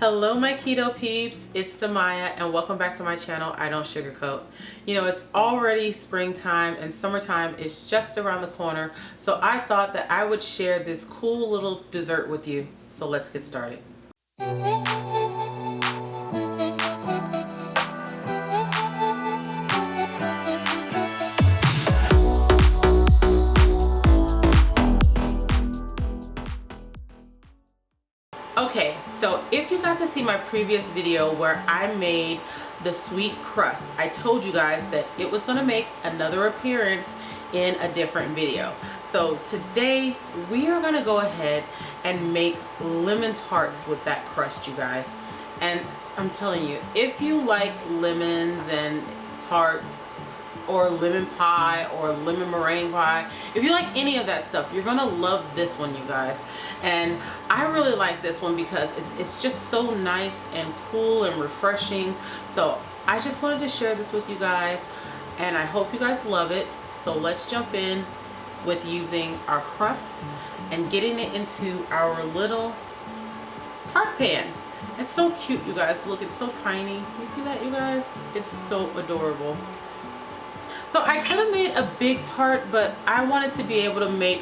Hello my keto peeps, it's Samaya and welcome back to my channel, I Don't Sugarcoat. You know, it's already springtime and summertime is just around the corner, so I thought that I would share this cool little dessert with you. So let's get started. Okay, so if you got to see my previous video where I made the sweet crust, I told you guys that it was going to make another appearance in a different video. So today we are going to go ahead and make lemon tarts with that crust, you guys. And I'm telling you, if you like lemons and tarts, or lemon pie or lemon meringue pie, if you like any of that stuff, you're gonna love this one, you guys. And I really like this one because it's just so nice and cool and refreshing. So I just wanted to share this with you guys and I hope you guys love it. So let's jump in with using our crust and getting it into our little tart pan. It's so cute, you guys. Look, it's so tiny. You see that, you guys? It's so adorable. So I could have made a big tart, but I wanted to be able to make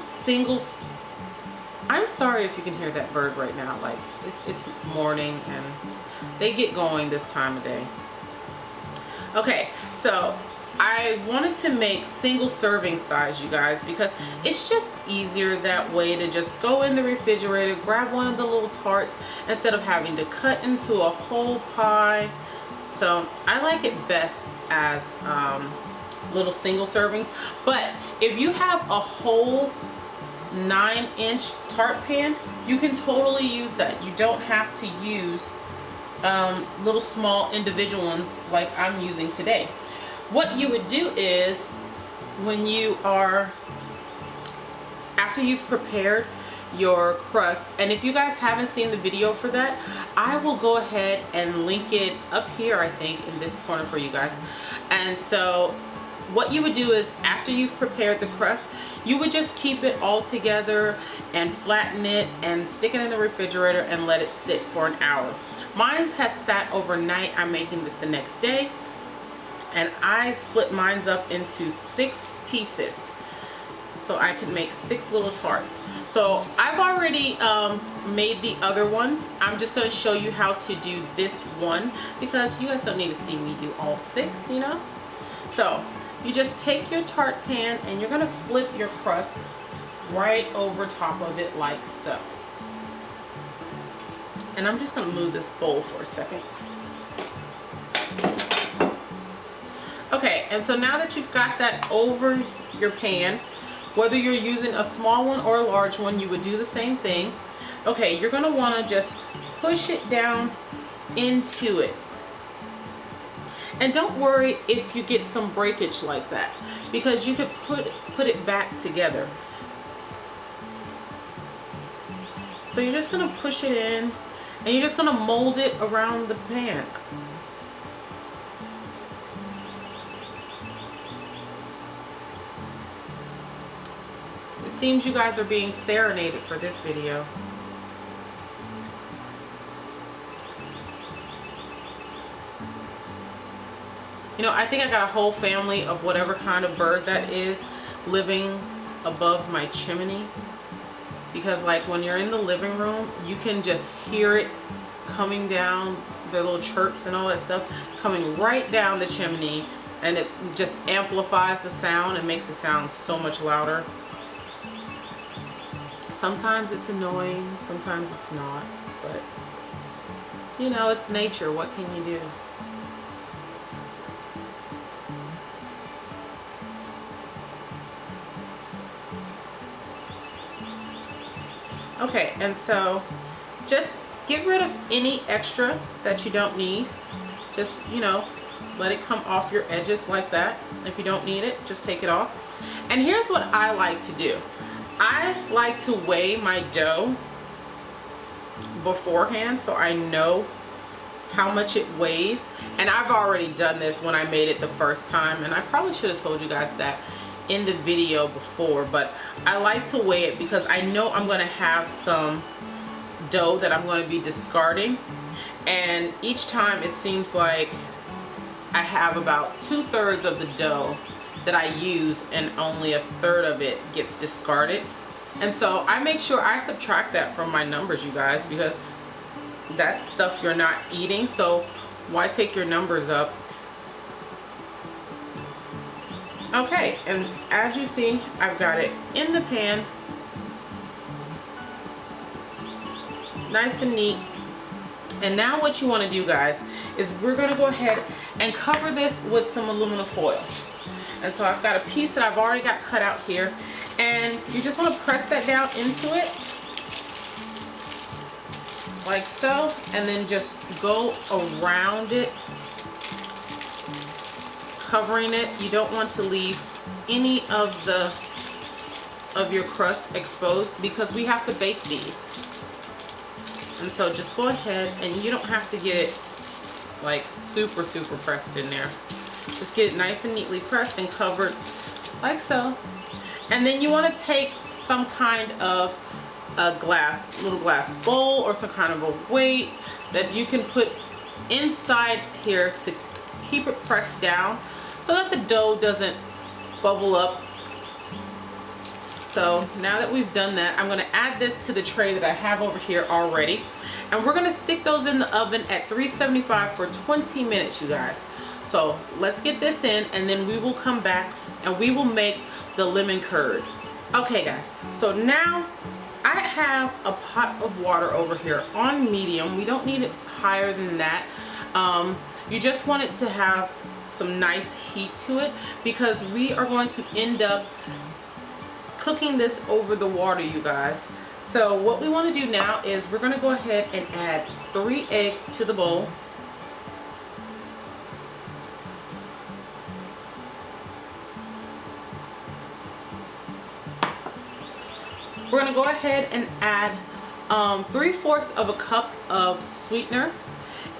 singles. I'm sorry if you can hear that bird right now. Like it's morning and they get going this time of day. Okay, so I wanted to make single serving size, you guys, because it's just easier that way to just go in the refrigerator, grab one of the little tarts instead of having to cut into a whole pie. So I like it best as little single servings, but if you have a whole 9-inch tart pan, you can totally use that. You don't have to use little small individual ones like I'm using today. What you would do is, when you are, after you've prepared your crust, and if you guys haven't seen the video for that, I will go ahead and link it up here, I think, in this corner for you guys. And so what you would do is, after you've prepared the crust, you would just keep it all together and flatten it and stick it in the refrigerator and let it sit for an hour. Mine has sat overnight. I'm making this the next day, and I split mine up into 6 pieces so I can make 6 little tarts. So I've already made the other ones. I'm just going to show you how to do this one because you guys don't need to see me do all 6, you know. So you just take your tart pan and you're going to flip your crust right over top of it like so. And I'm just going to move this bowl for a second. Okay, and so now that you've got that over your pan, whether you're using a small one or a large one, you would do the same thing. Okay, you're going to want to just push it down into it. And don't worry if you get some breakage like that, because you could put it back together. So you're just going to push it in and you're just going to mold it around the pan. It seems you guys are being serenaded for this video. You know, I think I got a whole family of whatever kind of bird that is living above my chimney. Because like when you're in the living room, you can just hear it coming down, the little chirps and all that stuff coming right down the chimney, and it just amplifies the sound and makes it sound so much louder. Sometimes it's annoying, sometimes it's not, but you know, it's nature. What can you do? Okay, and so just get rid of any extra that you don't need. Just, you know, let it come off your edges like that. If you don't need it, just take it off. And here's what I like to do. I like to weigh my dough beforehand so I know how much it weighs. And I've already done this when I made it the first time, and I probably should have told you guys that in the video before, but I like to weigh it because I know I'm going to have some dough that I'm going to be discarding, and each time it seems like I have about 2/3 of the dough that I use and only 1/3 of it gets discarded. And so I make sure I subtract that from my numbers, you guys, because that's stuff you're not eating, so why take your numbers up? Okay, and as you see, I've got it in the pan, nice and neat. And now what you want to do, guys, is we're going to go ahead and cover this with some aluminum foil. And so I've got a piece that I've already got cut out here, and you just want to press that down into it like so, and then just go around it, covering it. You don't want to leave any of your crust exposed because we have to bake these. And so just go ahead, and you don't have to get it like super pressed in there. Just get it nice and neatly pressed and covered like so. And then you want to take some kind of a little glass bowl or some kind of a weight that you can put inside here to keep it pressed down so that the dough doesn't bubble up. So now that we've done that, I'm going to add this to the tray that I have over here already, and we're going to stick those in the oven at 375 for 20 minutes, you guys. So let's get this in, and then we will come back and we will make the lemon curd. Okay guys, so now I have a pot of water over here on medium. We don't need it higher than that. You just want it to have some nice heat to it because we are going to end up cooking this over the water, you guys. So what we want to do now is we're going to go ahead and add 3 eggs to the bowl. We're going to go ahead and add 3/4 of a cup of sweetener.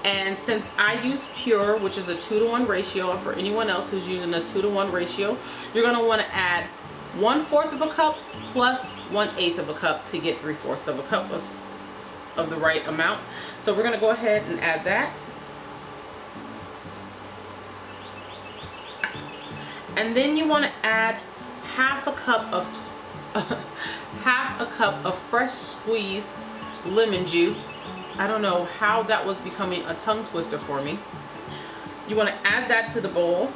And since I use pure, which is a 2-to-1 ratio, and for anyone else who's using a 2-to-1 ratio, you're going to want to add 1/4 of a cup plus 1/8 of a cup to get 3/4 of a cup of the right amount. So we're going to go ahead and add that. And then you want to add half a cup of fresh squeezed lemon juice. I don't know how that was becoming a tongue twister for me. You want to add that to the bowl.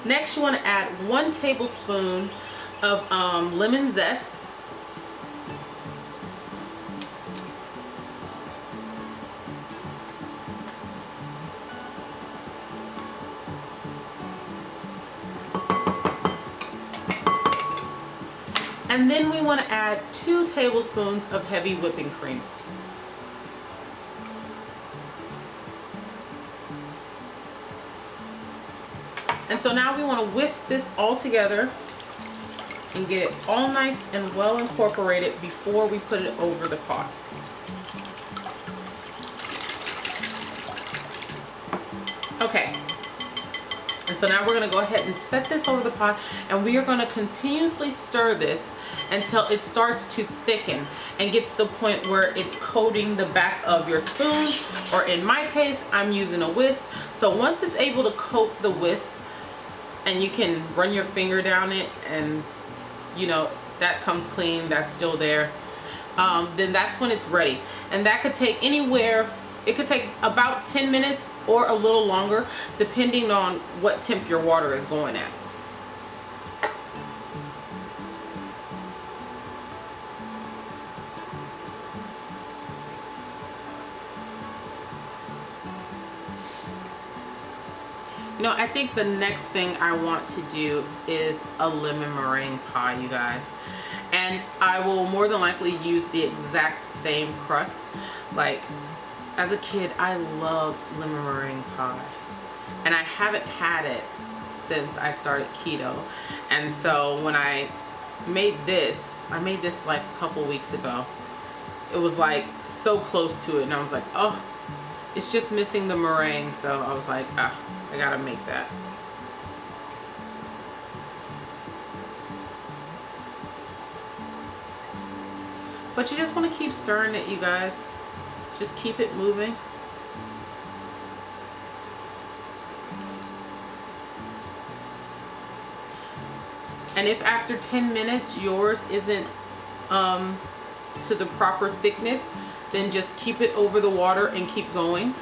Next, you want to add 1 tablespoon of lemon zest. And then we want to add 2 tablespoons of heavy whipping cream. And so now we want to whisk this all together and get it all nice and well incorporated before we put it over the pot. Okay. And so now we're going to go ahead and set this over the pot, and we are going to continuously stir this until it starts to thicken and get to the point where it's coating the back of your spoon, or in my case, I'm using a whisk. So once it's able to coat the whisk and you can run your finger down it and you know that comes clean, that's still there, then that's when it's ready. And that could take anywhere, it could take about 10 minutes or a little longer depending on what temp your water is going at. You know, I think the next thing I want to do is a lemon meringue pie, you guys. And I will more than likely use the exact same crust. Like, as a kid, I loved lemon meringue pie. And I haven't had it since I started keto. And so when I made this like a couple weeks ago. It was like so close to it, and I was like, oh, it's just missing the meringue. So I was like, ah, I gotta make that. But you just want to keep stirring it, you guys. Just keep it moving. And if after 10 minutes yours isn't to the proper thickness, then just keep it over the water and keep going.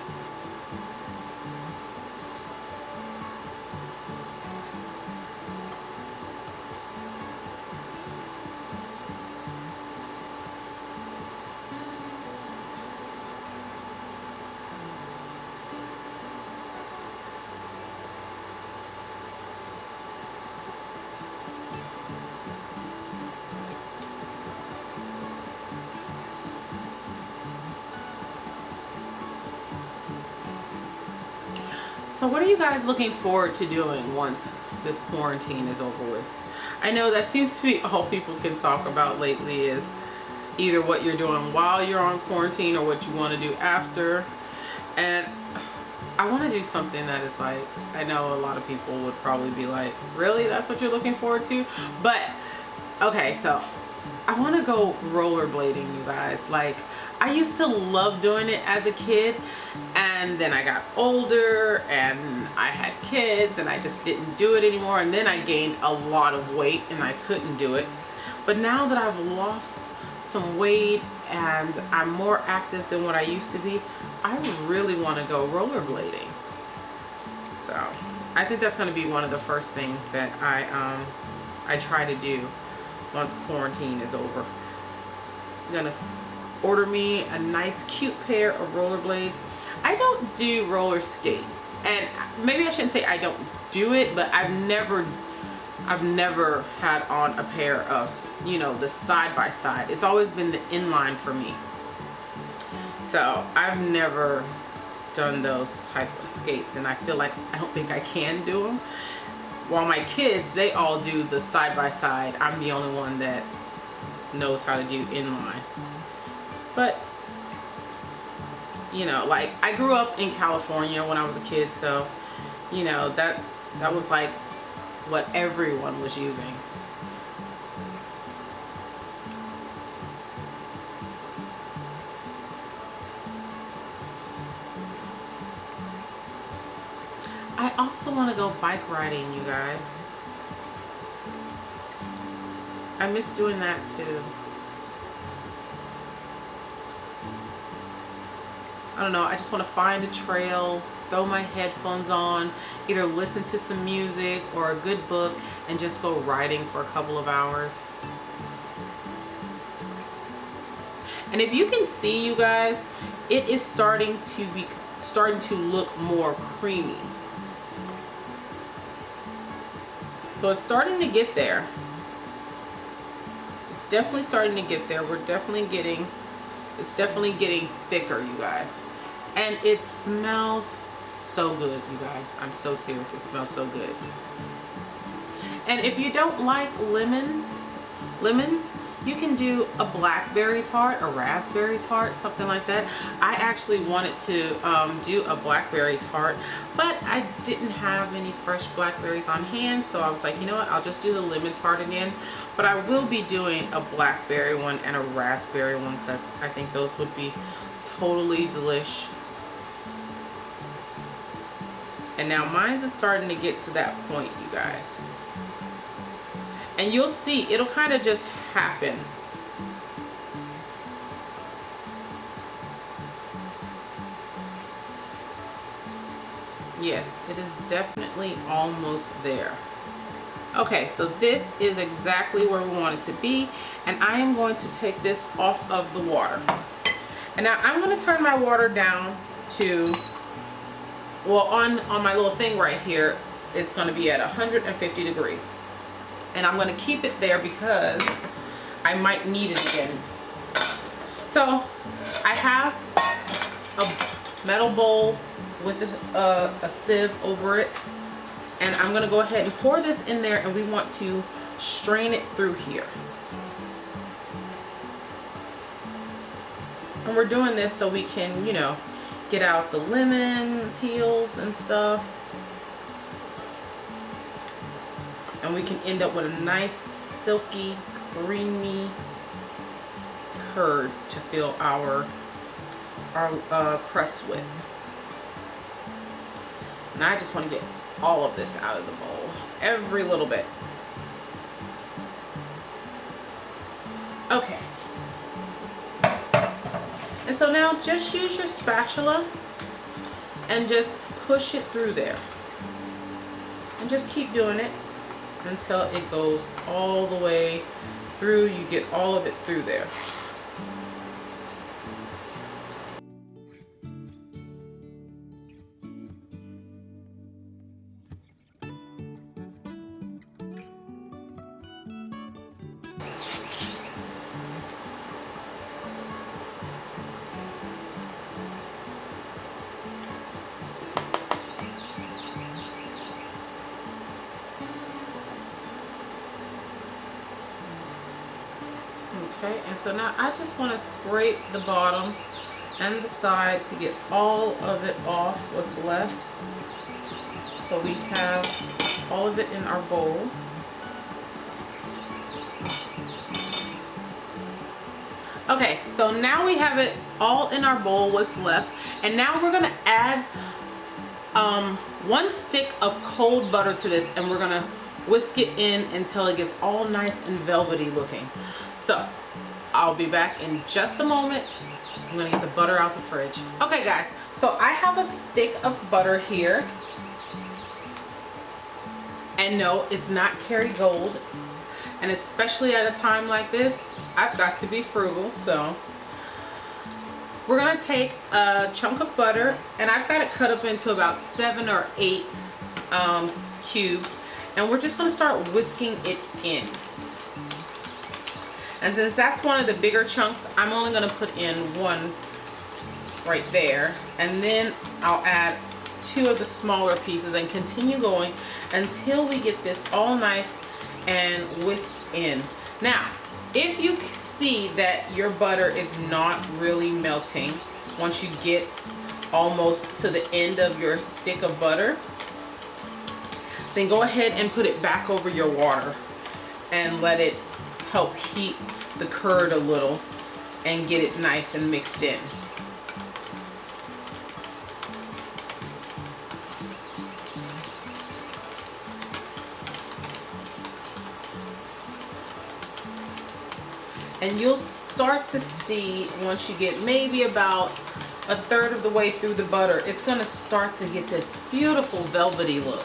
So what are you guys looking forward to doing once this quarantine is over with? I know that seems to be all people can talk about lately is either what you're doing while you're on quarantine or what you want to do after. And I want to do something that is like, I know a lot of people would probably be like, really? That's what you're looking forward to? But, okay, so I want to go rollerblading, you guys. Like, I used to love doing it as a kid, and then I got older and I had kids and I just didn't do it anymore, and then I gained a lot of weight and I couldn't do it. But now that I've lost some weight and I'm more active than what I used to be, I really want to go rollerblading. So I think that's going to be one of the first things that I try to do once quarantine is over. I'm gonna order me a nice cute pair of rollerblades. I don't do roller skates, and maybe I shouldn't say I don't do it, but I've never had on a pair of, you know, the side by side. It's always been the inline for me. So I've never done those type of skates, and I feel like I don't think I can do them. While my kids, they all do the side by side. I'm the only one that knows how to do inline. But, you know, like, I grew up in California when I was a kid, so, you know, that was like what everyone was using. I also want to go bike riding, you guys. I miss doing that too. I don't know, I just want to find a trail, throw my headphones on, either listen to some music or a good book, and just go riding for a couple of hours. And if you can see, you guys, it is starting to look more creamy. So it's starting to get there. It's definitely starting to get there. It's definitely getting thicker, you guys. And it smells so good, you guys. I'm so serious. It smells so good. And if you don't like lemons, you can do a blackberry tart, a raspberry tart, something like that. I actually wanted to do a blackberry tart, but I didn't have any fresh blackberries on hand, so I was like, you know what, I'll just do the lemon tart again. But I will be doing a blackberry one and a raspberry one, because I think those would be totally delish. And now mine's is starting to get to that point, you guys. And you'll see, it'll kind of just happen. Yes, it is definitely almost there. Okay, so this is exactly where we want it to be, and I am going to take this off of the water. And now I'm going to turn my water down to, well, on my little thing right here, it's going to be at 150 degrees. And I'm going to keep it there because I might need it again. So I have a metal bowl with this, a sieve over it. And I'm going to go ahead and pour this in there, and we want to strain it through here. And we're doing this so we can, you know, get out the lemon peels and stuff. And we can end up with a nice, silky, creamy curd to fill our crust with. And I just want to get all of this out of the bowl, every little bit. Okay. And so now just use your spatula and just push it through there. And just keep doing it until it goes all the way through. You get all of it through there. Okay, and so now I just want to scrape the bottom and the side to get all of it off what's left. So we have all of it in our bowl. Okay, so now we have it all in our bowl, what's left. And now we're gonna add 1 stick of cold butter to this, and we're gonna whisk it in until it gets all nice and velvety looking. So I'll be back in just a moment. I'm gonna get the butter out the fridge. Okay guys, so I have a stick of butter here. And no, it's not Kerrygold. And especially at a time like this, I've got to be frugal. So we're gonna take a chunk of butter, and I've got it cut up into about 7 or 8 cubes. And we're just gonna start whisking it in. And since that's one of the bigger chunks, I'm only gonna put in 1 right there. And then I'll add 2 of the smaller pieces and continue going until we get this all nice and whisked in. Now, if you see that your butter is not really melting once you get almost to the end of your stick of butter, then go ahead and put it back over your water and let it help heat the curd a little and get it nice and mixed in. And you'll start to see, once you get maybe about 1/3 of the way through the butter, it's going to start to get this beautiful velvety look.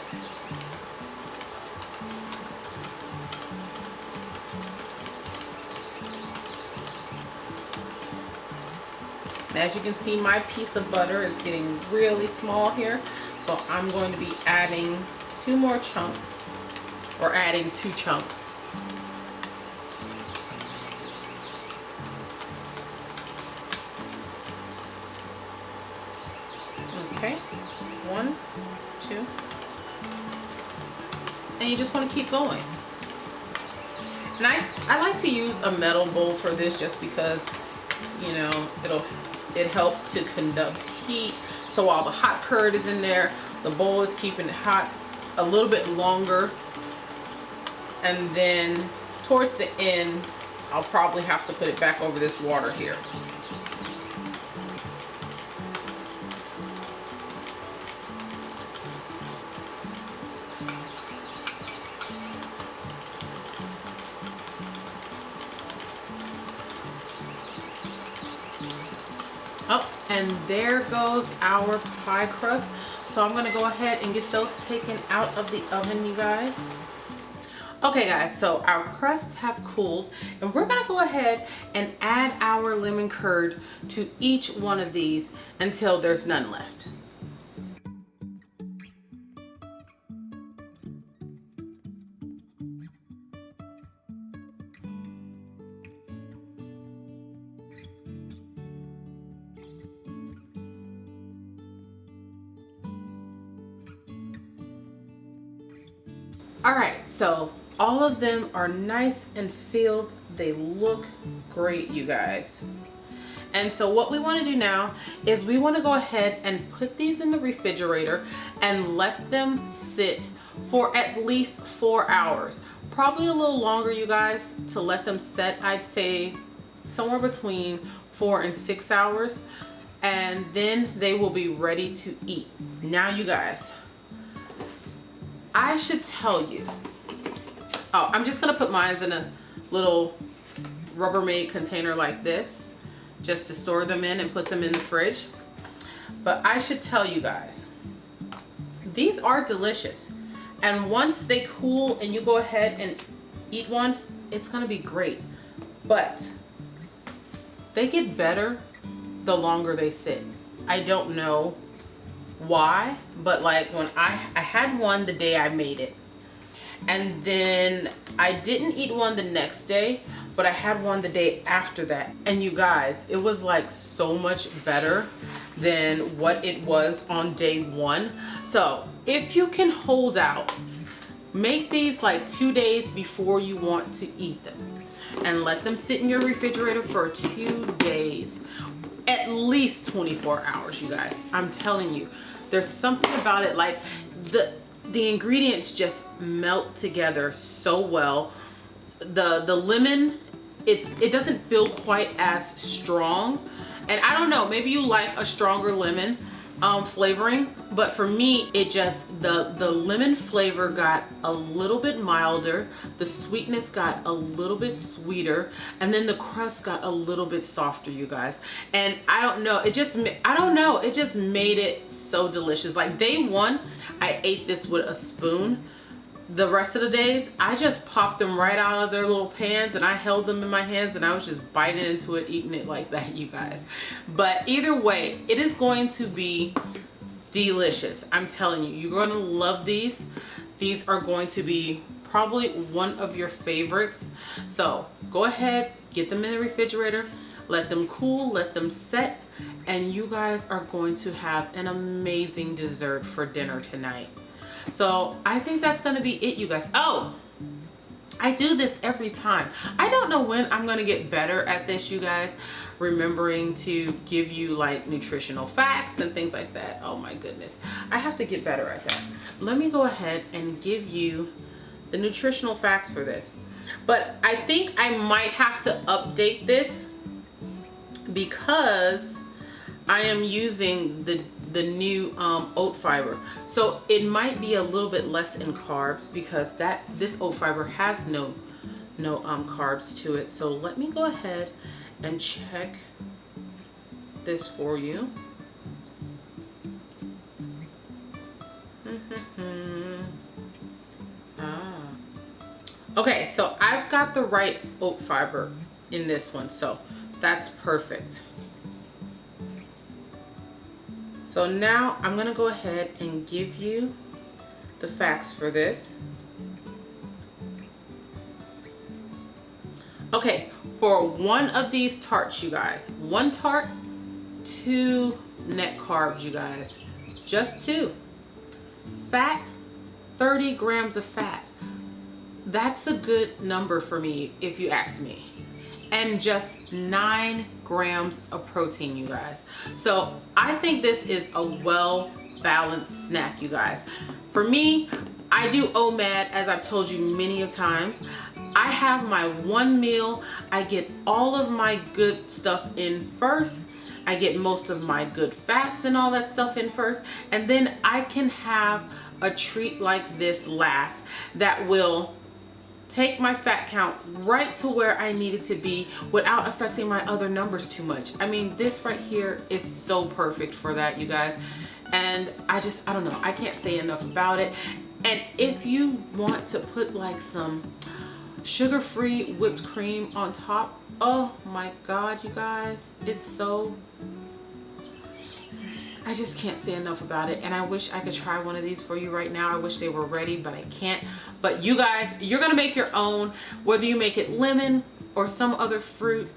As you can see, my piece of butter is getting really small here, so I'm going to be adding 2 more chunks, or adding 2 chunks. Okay, 1, 2, and you just want to keep going. And I like to use a metal bowl for this just because, you know, it helps to conduct heat. So while the hot curd is in there, the bowl is keeping it hot a little bit longer. And then towards the end, I'll probably have to put it back over this water here. Oh, and there goes our pie crust. So I'm gonna go ahead and get those taken out of the oven, you guys. Okay guys, so our crusts have cooled, and we're gonna go ahead and add our lemon curd to each one of these until there's none left. Alright, so all of them are nice and filled. They look great, you guys. And so what we want to do now is we want to go ahead and put these in the refrigerator and let them sit for at least 4 hours. Probably a little longer, you guys, to let them set. I'd say somewhere between 4 and 6 hours, and then they will be ready to eat. Now you guys, I should tell you, oh, I'm just gonna put mine in a little Rubbermaid container like this, just to store them in and put them in the fridge. But I should tell you guys, these are delicious. And once they cool and you go ahead and eat one, it's gonna be great. But they get better the longer they sit. I don't know why, but like when I had one the day I made it, and then I didn't eat one the next day, but I had one the day after that. And you guys, it was like so much better than what it was on day one. So if you can hold out, make these like 2 days before you want to eat them, and let them sit in your refrigerator for 2 days, at least 24 hours, you guys. I'm telling you, there's something about it, like the ingredients just melt together so well. The lemon, it doesn't feel quite as strong, and I don't know, maybe you like a stronger lemon flavoring, but for me, it just, the lemon flavor got a little bit milder, the sweetness got a little bit sweeter, and then the crust got a little bit softer, you guys. And I don't know, it just made it so delicious. Like day one, I ate this with a spoon. The rest of the days, I just popped them right out of their little pans, and I held them in my hands, and I was just biting into it, eating it like that, you guys. But either way, it is going to be delicious. I'm telling you, you're going to love these. These are going to be probably one of your favorites. So go ahead, get them in the refrigerator, let them cool, let them set, and you guys are going to have an amazing dessert for dinner tonight. So I think that's going to be it, you guys. Oh, I do this every time. I don't know when I'm going to get better at this, you guys, remembering to give you like nutritional facts and things like that. Oh my goodness, I have to get better at that. Let me go ahead and give you the nutritional facts for this. But I think I might have to update this because I am using the new oat fiber, so it might be a little bit less in carbs, because this oat fiber has no carbs to it. So let me go ahead and check this for you. Okay, so I've got the right oat fiber in this one, so that's perfect. So now I'm going to go ahead and give you the facts for this. Okay, for one of these tarts, you guys, 1 tart, 2 net carbs, you guys, just 2. Fat, 30 grams of fat. That's a good number for me, if you ask me. And just 9 grams of protein, you guys. So I think this is a well-balanced snack, you guys. For me, I do OMAD, as I've told you many of times. I have my one meal. I get all of my good stuff in first. I get most of my good fats and all that stuff in first. And then I can have a treat like this last that will take my fat count right to where I need it to be without affecting my other numbers too much. I mean, this right here is so perfect for that, you guys. And I don't know, I can't say enough about it. And if you want to put like some sugar-free whipped cream on top, oh my God, you guys, it's so, I just can't say enough about it. And I wish I could try one of these for you right now. I wish they were ready, but I can't. But you guys, you're gonna make your own, whether you make it lemon or some other fruit,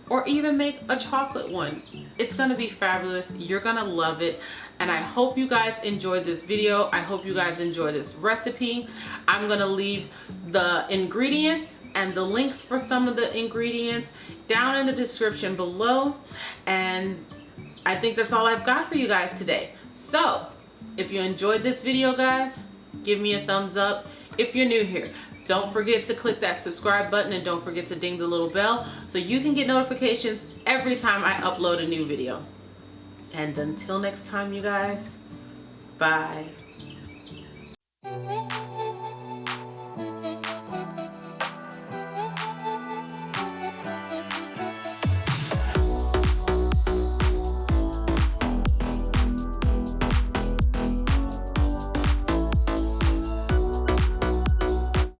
or even make a chocolate one. It's gonna be fabulous. You're gonna love it. And I hope you guys enjoyed this video. I hope you guys enjoy this recipe. I'm gonna leave the ingredients and the links for some of the ingredients down in the description below. And I think that's all I've got for you guys today. So if you enjoyed this video, guys, give me a thumbs up. If you're new here, Don't forget to click that subscribe button, and don't forget to ding the little bell so you can get notifications every time I upload a new video. And until next time, you guys, bye.